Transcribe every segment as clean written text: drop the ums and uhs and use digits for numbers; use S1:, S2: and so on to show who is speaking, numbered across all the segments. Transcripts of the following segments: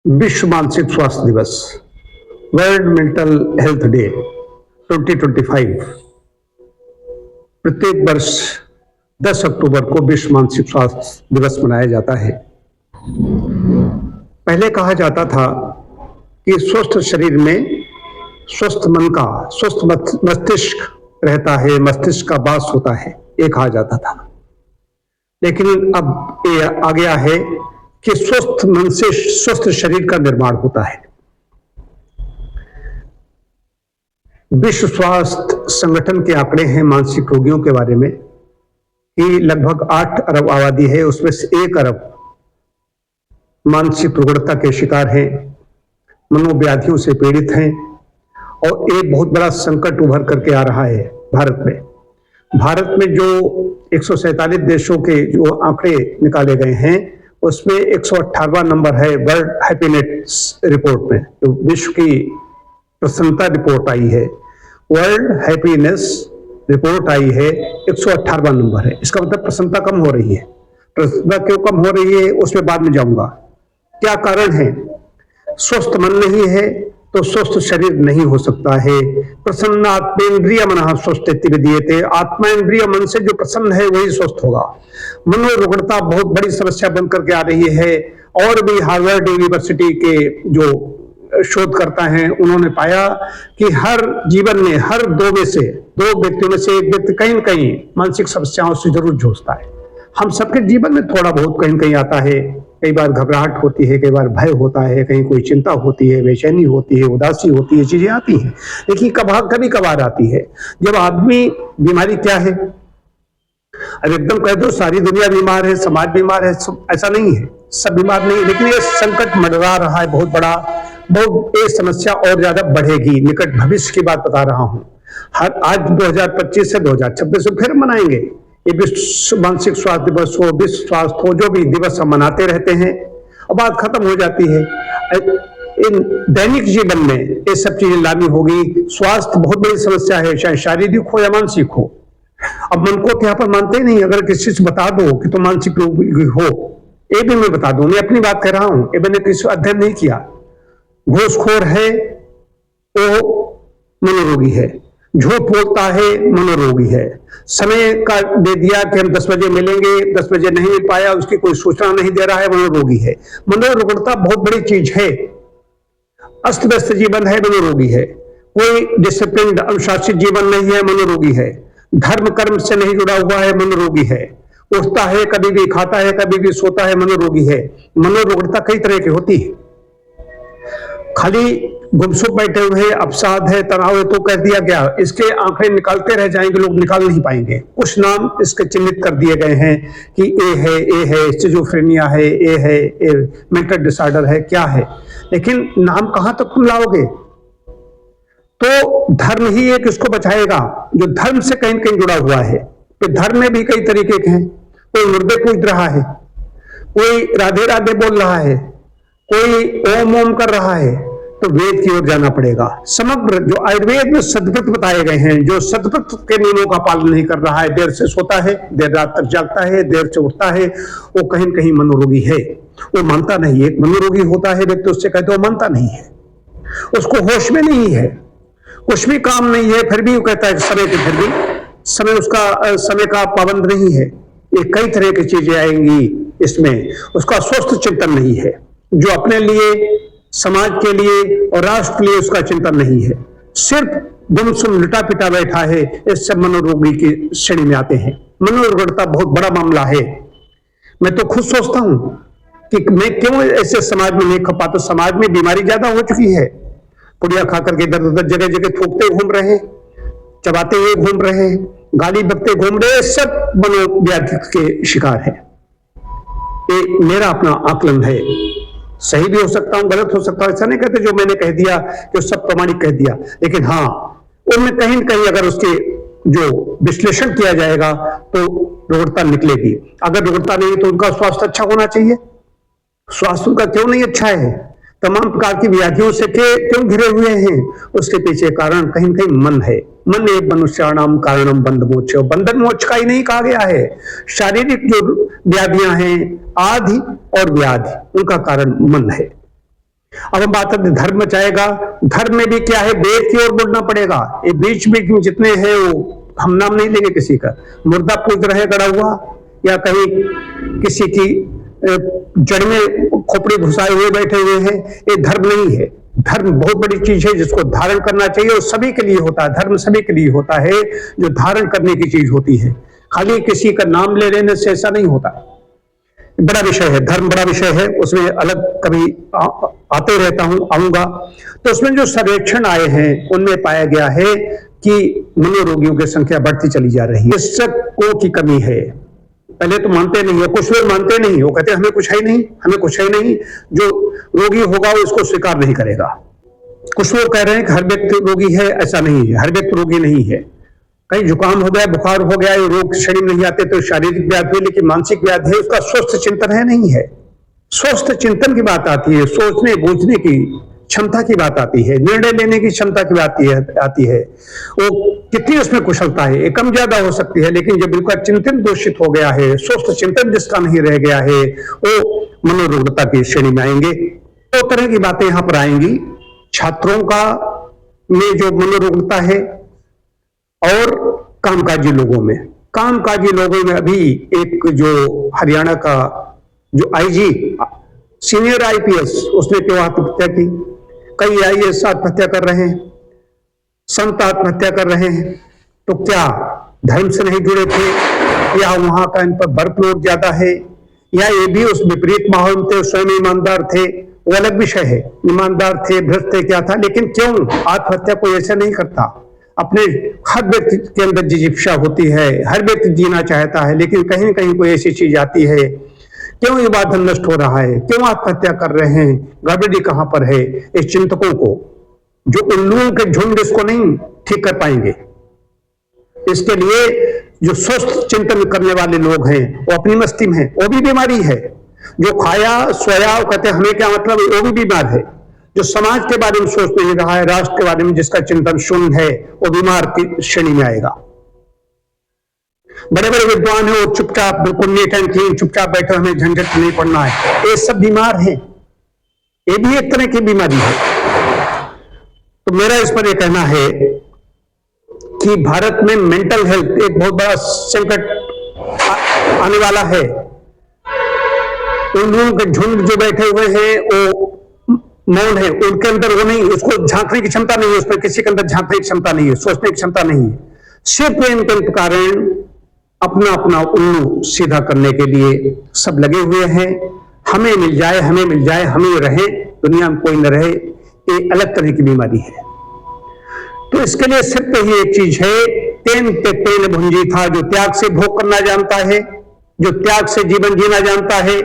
S1: विश्व मानसिक स्वास्थ्य दिवस, वर्ल्ड मेंटल हेल्थ डे 2025 प्रत्येक वर्ष 10 अक्टूबर को विश्व मानसिक स्वास्थ्य दिवस मनाया जाता है। पहले कहा जाता था कि स्वस्थ शरीर में स्वस्थ मन का, स्वस्थ मस्तिष्क रहता है, मस्तिष्क का वास होता है, ये कहा जाता था। लेकिन अब ये आ गया है कि स्वस्थ मन से स्वस्थ शरीर का निर्माण होता है। विश्व स्वास्थ्य संगठन के आंकड़े हैं मानसिक रोगियों के बारे में कि लगभग 8 अरब आबादी है, उसमें से 1 अरब मानसिक रुग्णता के शिकार हैं, मनोव्याधियों से पीड़ित हैं और एक बहुत बड़ा संकट उभर करके आ रहा है भारत में। भारत में जो 147 देशों के जो आंकड़े निकाले गए हैं उसमें 118वां नंबर है वर्ल्ड हैप्पीनेस रिपोर्ट में, जो विश्व की प्रसन्नता रिपोर्ट आई है, वर्ल्ड हैप्पीनेस रिपोर्ट आई है, 118वां नंबर है। इसका मतलब प्रसन्नता कम हो रही है। प्रसन्नता क्यों कम हो रही है उसमें बाद में जाऊंगा। क्या कारण है? स्वस्थ मन नहीं है तो स्वस्थ शरीर नहीं हो सकता है। प्रसन्न आत्मेन्द्रिय मनः स्वस्थेति विधीयते, आत्मेन्द्रिय मन से जो प्रसन्न है वही स्वस्थ होगा। मनोरुग्णता बहुत बड़ी समस्या बनकर के आ रही है और भी हार्वर्ड यूनिवर्सिटी के जो शोधकर्ता हैं उन्होंने पाया कि हर जीवन में हर 2 व्यक्तियों में से एक व्यक्ति कहीं न कहीं मानसिक समस्याओं से जरूर जूझता है। हम सबके जीवन में थोड़ा बहुत कहीं न कहीं आता है। कई बार घबराहट होती है, कई बार भय होता है, कहीं कोई चिंता होती है, बेचैनी होती है, उदासी होती है, चीजें आती हैं। लेकिन कभी कभार आती है जब आदमी, बीमारी क्या है? अब एकदम कह दो सारी दुनिया बीमार है, समाज बीमार है, ऐसा नहीं है, सब बीमार नहीं है। लेकिन ये संकट मंडरा रहा है बहुत बड़ा, बहुत ये समस्या और ज्यादा बढ़ेगी। निकट भविष्य की बात बता रहा हूं। आज 2025 से 2026 फिर मनाएंगे ये विश्व मानसिक स्वास्थ्य दिवस हो, विश्व स्वास्थ्य हो, जो भी दिवस हम मनाते रहते हैं और बात खत्म हो जाती है। इन दैनिक जीवन में ये सब चीजें लानी होगी। स्वास्थ्य बहुत बड़ी समस्या है, चाहे शारीरिक हो या मानसिक हो। अब मन को यहाँ पर मानते ही नहीं। अगर किसी से बता दो कि तुम मानसिक रोगी हो, ये भी मैं बता दूं, मैं अपनी बात कर रहा हूं, ये मैंने किसी अध्ययन नहीं किया। घूसखोर है वो मनोरोगी है, झूठ बोलता है मनोरोगी है, समय का दे दिया कि हम 10 बजे मिलेंगे, 10 बजे नहीं मिल पाया, उसकी कोई सूचना नहीं दे रहा है, मनोरोगी है। मनोरुग्णता बहुत बड़ी चीज है। अस्त व्यस्त जीवन है, मनोरोगी है। कोई डिसिप्लिन अनुशासित जीवन नहीं है, मनोरोगी है। धर्म कर्म से नहीं जुड़ा हुआ है, मनोरोगी है। उठता है कभी भी, खाता है कभी भी, सोता है, मनोरोगी है। मनोरुग्णता कई तरह की होती है। खाली गुमसुम बैठे हुए अवसाद है, तनाव है तो कह दिया गया, इसके आंकड़े निकालते रह जाएंगे, लोग निकाल नहीं पाएंगे। कुछ नाम इसके चिन्हित कर दिए गए हैं कि ए है, स्किज़ोफ्रेनिया है, ए है, मेंटल डिसऑर्डर है, क्या है। लेकिन नाम कहां तक तुम लाओगे? तो धर्म ही एक इसको बचाएगा, जो धर्म से कहीं कहीं जुड़ा हुआ है। तो धर्म में भी कई तरीके के हैं। कोई मुर्दे पूज रहा है, कोई राधे राधे बोल रहा है, कोई ओम ओम कर रहा है, तो वेद की ओर जाना पड़ेगा। समग्र जो आयुर्वेद में सद्व्रत बताए गए हैं, जो सद्व्रत के नियमों का पालन नहीं कर रहा है, देर से सोता है, देर रात तक जागता है, देर से उठता है, वो कहीं न कहीं मनोरोगी है। वो मानता नहीं है। मनोरोगी होता है व्यक्ति, उससे कहते वो मानता नहीं है, उसको होश में नहीं है, कुछ भी काम नहीं है, फिर भी वो कहता है समय के, फिर भी समय उसका समय का पाबंद नहीं है। ये कई तरह की चीजें आएंगी इसमें। उसका स्वस्थ चिंतन नहीं है, जो अपने लिए, समाज के लिए और राष्ट्र के लिए उसका चिंतन नहीं है। सिर्फ गुमसुम लिटा पिटा बैठा है। इस सब मनोरोगी की श्रेणी में आते हैं। मनोरुग्णता बहुत बड़ा मामला है। मैं तो खुद सोचता हूं कि मैं क्यों ऐसे समाज में नहीं खपा। तो समाज में बीमारी ज्यादा हो चुकी है। पुड़िया खाकर के इधर उधर जगह जगह थूकते घूम रहे हैं, चबाते हुए घूम रहे हैं, गाली बकते घूम रहे हैं, सब मनोव्याधि के शिकार है। ये मेरा अपना आकलन है। सही भी हो सकता हूं, गलत हो सकता हूं, ऐसा नहीं कहते जो मैंने कह दिया कि सब प्रमाणिक कह दिया। लेकिन हाँ, उनमें कहीं न कहीं अगर उसके जो विश्लेषण किया जाएगा तो रुग्णता निकलेगी। अगर रुग्णता नहीं तो उनका स्वास्थ्य अच्छा होना चाहिए। स्वास्थ्य उनका क्यों नहीं अच्छा है? तमाम प्रकार की व्याधियों से क्यों घिरे हुए हैं? उसके पीछे कारण कहीं कहीं मन है। मन एक मनुष्याणाम कारणम बंध मोक्ष। बंधन मोक्ष का ही नहीं कहा गया है। शारीरिक जो व्याधियां हैं, आदि और व्याधि, उनका कारण मन है। अब हम बात करते धर्म बचाएगा। धर्म में भी क्या है, वेद की ओर बढ़ना पड़ेगा। ये बीच बीच में जितने हैं वो हम नाम नहीं लेंगे किसी का, मुर्दा पूज रहे गड़ा हुआ, या कहीं किसी की जड़ में खोपड़ी घुसाए हुए बैठे हुए हैं, ये धर्म नहीं है। धर्म बहुत बड़ी चीज है जिसको धारण करना चाहिए, और सभी के लिए होता है। धर्म सभी के लिए होता है, जो धारण करने की चीज होती है। खाली किसी का नाम ले लेने से ऐसा नहीं होता। बड़ा विषय है, धर्म बड़ा विषय है, उसमें अलग कभी आते रहता हूं, आऊंगा। तो उसमें जो सर्वेक्षण आए हैं उनमें पाया गया है कि मनोरोगियों की संख्या बढ़ती चली जा रही है। चिकित्सकों की कमी है। पहले तो मानते नहीं है, कुछ लोग मानते नहीं, वो कहते हैं हमें कुछ है ही नहीं, हमें कुछ है ही नहीं। जो रोगी होगा वो इसको स्वीकार नहीं करेगा। कुछ लोग कह रहे हैं कि हर व्यक्ति रोगी है, ऐसा नहीं है, हर व्यक्ति रोगी नहीं है। कहीं जुकाम हो गया, बुखार हो गया, ये रोग शरीर में नहीं आते तो शारीरिक व्याधि, लेकिन मानसिक व्याधि है, उसका स्वस्थ चिंतन है, नहीं है। स्वस्थ चिंतन की बात आती है, सोचने बूझने की क्षमता की बात आती है, निर्णय लेने की क्षमता की बात आती है। वो कितनी उसमें कुशलता है, ये कम ज्यादा हो सकती है, लेकिन जब बिल्कुल चिंतन दूषित हो गया है, स्वस्थ चिंतन जिसका नहीं रह गया है, वो मनोरोगता की श्रेणी में आएंगे। दो तरह की बातें यहां पर आएंगी। छात्रों का में जो मनोरोगता है, और कामकाजी लोगों में। कामकाजी लोगों में अभी एक जो हरियाणा का जो आईजी, सीनियर आईपीएस, उसने क्यों आत्महत्या की? कई आईएएस आत्महत्या कर रहे हैं, संत आत्महत्या कर रहे हैं। तो क्या धर्म से नहीं जुड़े थे, या वहां का इन पर वर्कलोड ज्यादा है, या ये भी उस विपरीत माहौल में थे, स्वयं ईमानदार थे, वो अलग विषय है। ईमानदार थे, भ्रष्ट थे, क्या था, लेकिन क्यों आत्महत्या कोई ऐसा नहीं करता। अपने हर व्यक्ति के अंदर जिज्ञासा होती है, हर व्यक्ति जीना चाहता है, लेकिन कहीं न कहीं कोई ऐसी चीज आती है, क्यों ये बात नष्ट हो रहा है, क्यों आत्महत्या कर रहे हैं, गड़बड़ी कहां पर है? इस चिंतकों को, जो उल्लुओं के झुंड इसको नहीं ठीक कर पाएंगे। इसके लिए जो स्वस्थ चिंतन करने वाले लोग हैं, वो अपनी मस्ती में है, वो भी बीमारी है। जो खाया सोया कहते हमें क्या मतलब, वो भी बीमार है। जो समाज के बारे में सोच नहीं रहा है, राष्ट्र के बारे में जिसका चिंतन शून्य है, वो बीमार की श्रेणी में आएगा। बड़े बड़े विद्वान है, वो चुपचाप बिल्कुल नीट एंड क्लीन चुपचाप बैठे, हमें झंझट नहीं पड़ना है, ये सब बीमार हैं। ये भी एक तरह की बीमारी है। तो मेरा इस पर यह कहना है कि भारत में मेंटल हेल्थ एक बहुत बड़ा संकट आने वाला है। उन लोगों के झुंड जो बैठे हुए हैं वो मौन है, उनके अंदर वो नहीं, उसको झांकने की क्षमता नहीं है, उसमें किसी के अंदर झांकने की क्षमता नहीं है, सोचने की क्षमता नहीं है। सिर्फ इनके कारण अपना अपना उल्लू सीधा करने के लिए सब लगे हुए हैं। हमें मिल जाए, हमें मिल जाए, हमें रहे, दुनिया में कोई न रहे, ये अलग तरह की बीमारी है। तो इसके लिए सिर्फ ही एक चीज है, तेन ते तेन भुंजी था, जो त्याग से भोग करना जानता है, जो त्याग से जीवन जीना जानता है,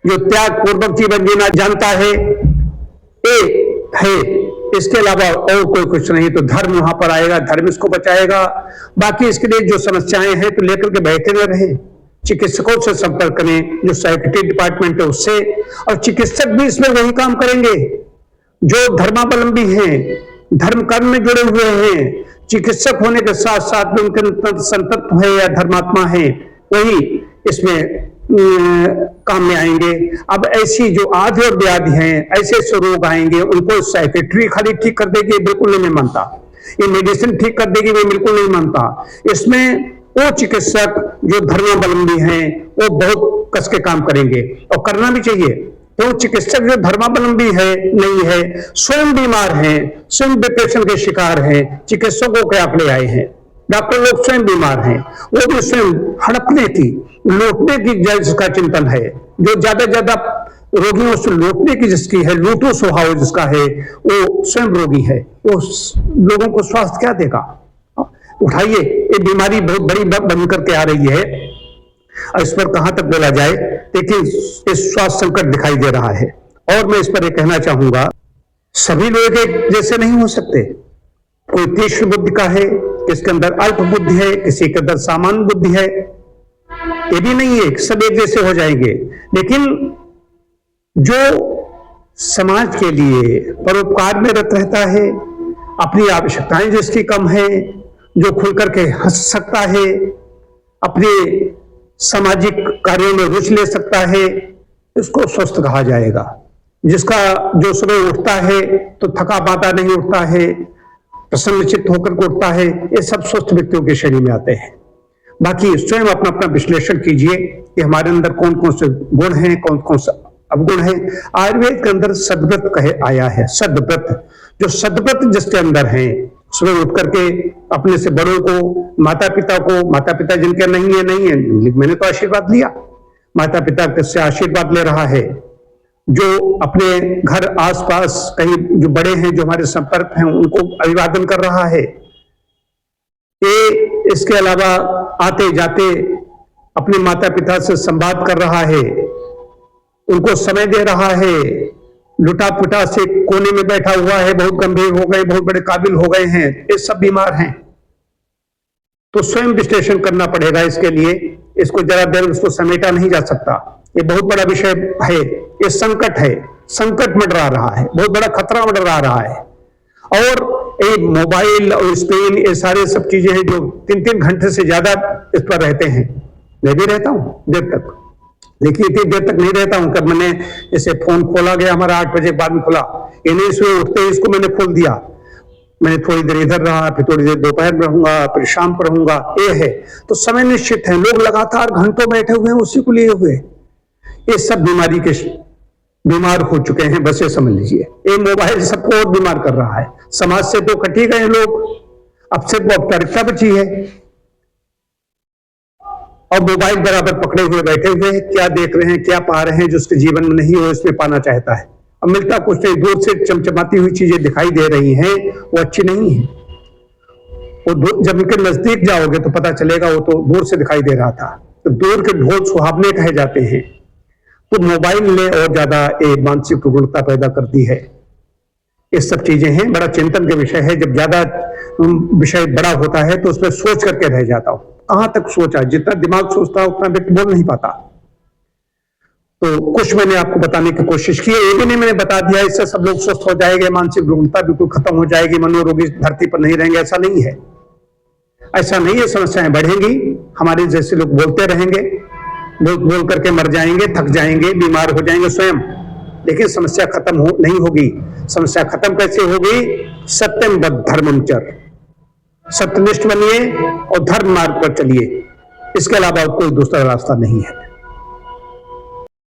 S1: जो त्याग पूर्वक जीवन जीना जानता है, ये है। इसके अलावा और कोई कुछ नहीं। तो धर्म वहां पर आएगा, धर्म इसको बचाएगा। बाकी इसके लिए जो समस्याएं हैं तो लेकर के बैठे न रहे, चिकित्सकों से संपर्क करें, जो साइकेट्री डिपार्टमेंट है उससे, और चिकित्सक भी इसमें वही काम करेंगे जो धर्मावलंबी हैं, धर्म कर्म में जुड़े हुए हैं। चिकित्सक होने के साथ साथ में उनके संतत्व है या धर्मात्मा है, वही इसमें काम में आएंगे। अब ऐसी जो आदि और व्याधि हैं, ऐसे ऐसे रोग आएंगे, उनको साइकेट्री खाली ठीक कर देगी, बिल्कुल नहीं मैं मानता। ये मेडिसिन ठीक कर देगी, मैं बिल्कुल नहीं मानता। इसमें वो चिकित्सक जो धर्मावलंबी हैं वो बहुत कस के काम करेंगे, और करना भी चाहिए। तो चिकित्सक जो धर्मावलंबी है नहीं है, स्वयं बीमार हैं, स्वयं डिप्रेशन के शिकार हैं, चिकित्सकों के आंकड़े आए हैं। डॉक्टर लोग स्वयं बीमार हैं, वो भी स्वयं हड़पने की, लूटने की जिसका चिंतन है, जो ज्यादा रोगियों से लूटने की जिसकी है, लूटो स्वभाव जिसका है, वो स्वयं रोगी है। वो लोगों को स्वास्थ्य क्या देगा? उठाइए, ये बीमारी बहुत बड़ी बन करके आ रही है, और इस पर कहां तक बोला जाए, लेकिन इस स्वास्थ्य संकट दिखाई दे रहा है। और मैं इस पर यह कहना चाहूंगा, सभी लोग एक जैसे नहीं हो सकते। कोई तीक्ष्ण बुद्धि का है, किसके अंदर अल्प बुद्धि है, किसी के अंदर सामान्य बुद्धि है, ये भी नहीं है सब एक जैसे हो जाएंगे। लेकिन जो समाज के लिए परोपकार में रत रहता है, अपनी आवश्यकताएं जिसकी कम है, जो खुल करके हंस सकता है, अपने सामाजिक कार्यों में रुचि ले सकता है, इसको स्वस्थ कहा जाएगा। जिसका जो सुबह उठता है तो थका पाता नहीं उठता है, प्रसन्नचित्त होकर के उठता है, ये सब स्वस्थ व्यक्तियों की श्रेणी में आते हैं। बाकी स्वयं अपना अपना विश्लेषण कीजिए कि हमारे अंदर कौन कौन से गुण हैं, कौन कौन सा अवगुण है। आयुर्वेद के अंदर सद्व्रत कहे आया है, सद्व्रत, जो सद्व्रत जिसके अंदर है, सुबह उठ करके अपने से बड़ों को, माता पिता जिनके नहीं है, मैंने तो आशीर्वाद लिया, माता पिता से आशीर्वाद ले रहा है, जो अपने घर आसपास कहीं जो बड़े हैं, जो हमारे संपर्क हैं, उनको अभिवादन कर रहा है। ये इसके अलावा आते जाते अपने माता पिता से संवाद कर रहा है, उनको समय दे रहा है, लुटा पुटा से कोने में बैठा हुआ है, बहुत गंभीर हो गए, बहुत बड़े काबिल हो गए हैं, ये सब बीमार हैं। तो स्वयं विश्लेषण करना पड़ेगा इसके लिए, इसको जरा देर उसको समेटा नहीं जा सकता। ये बहुत बड़ा विषय है, ये संकट है, संकट मंडरा रहा है, बहुत बड़ा खतरा मंडरा रहा है। और ये मोबाइल और स्क्रीन, ये सारे सब चीजें हैं जो 3-3 घंटे से ज्यादा इस पर रहते हैं। मैं भी रहता हूं देर तक, लेकिन इतनी देर तक नहीं रहता हूं। कब मैंने जैसे फोन खोला गया हमारा 8 बजे बाद में खुला, ये नहीं सुबह उठते ही इसको मैंने खोल दिया, मैंने थोड़ी देर इधर रहा, फिर थोड़ी देर दोपहर में रहूंगा, फिर शाम पर रहूंगा, ये है। तो समय निश्चित है, लोग लगातार घंटों बैठे हुए हैं उसी को लिए हुए, ये सब बीमारी के बीमार हो चुके हैं। बस ये समझ लीजिए, ये मोबाइल सबको और बीमार कर रहा है। समाज से तो कट ही गए लोग, अब सिर्फ औपचारिकता बची है और मोबाइल बराबर पकड़े हुए बैठे हुए हैं। क्या देख रहे हैं, क्या पा रहे हैं, जो उसके जीवन में नहीं हो इसमें पाना चाहता है। अब मिलता कुछ नहीं, दूर से चमचमाती हुई चीजें दिखाई दे रही हैं, वो अच्छी नहीं है। वो जब इनके नजदीक जाओगे तो पता चलेगा वो तो दूर से दिखाई दे रहा था। तो दूर के ढोल सुहावने कहे जाते हैं। तो मोबाइल ने और ज्यादा एक मानसिक रुग्णता पैदा करती है। ये सब चीजें हैं, बड़ा चिंतन के विषय है। जब ज्यादा विषय बड़ा होता है तो उसमें सोच करके रह जाता हूं, कहां तक सोचा, जितना दिमाग सोचता है उतना व्यक्ति बोल नहीं पाता। तो कुछ मैंने आपको बताने की कोशिश की, ये भी नहीं मैंने बता दिया इससे सब लोग स्वस्थ हो जाएंगे, मानसिक रुग्णता बिल्कुल खत्म हो जाएगी, मनोरोगी धरती पर नहीं रहेंगे, ऐसा नहीं है। ऐसा नहीं है, समस्याएं बढ़ेंगी, हमारे जैसे लोग बोलते रहेंगे, बोल करके मर जाएंगे, थक जाएंगे, बीमार हो जाएंगे स्वयं, लेकिन समस्या खत्म नहीं होगी। समस्या खत्म कैसे होगी? सत्यम बद्ध धर्मचर, सत्यनिष्ठ बनिए और धर्म मार्ग पर चलिए, इसके अलावा कोई दूसरा रास्ता नहीं है।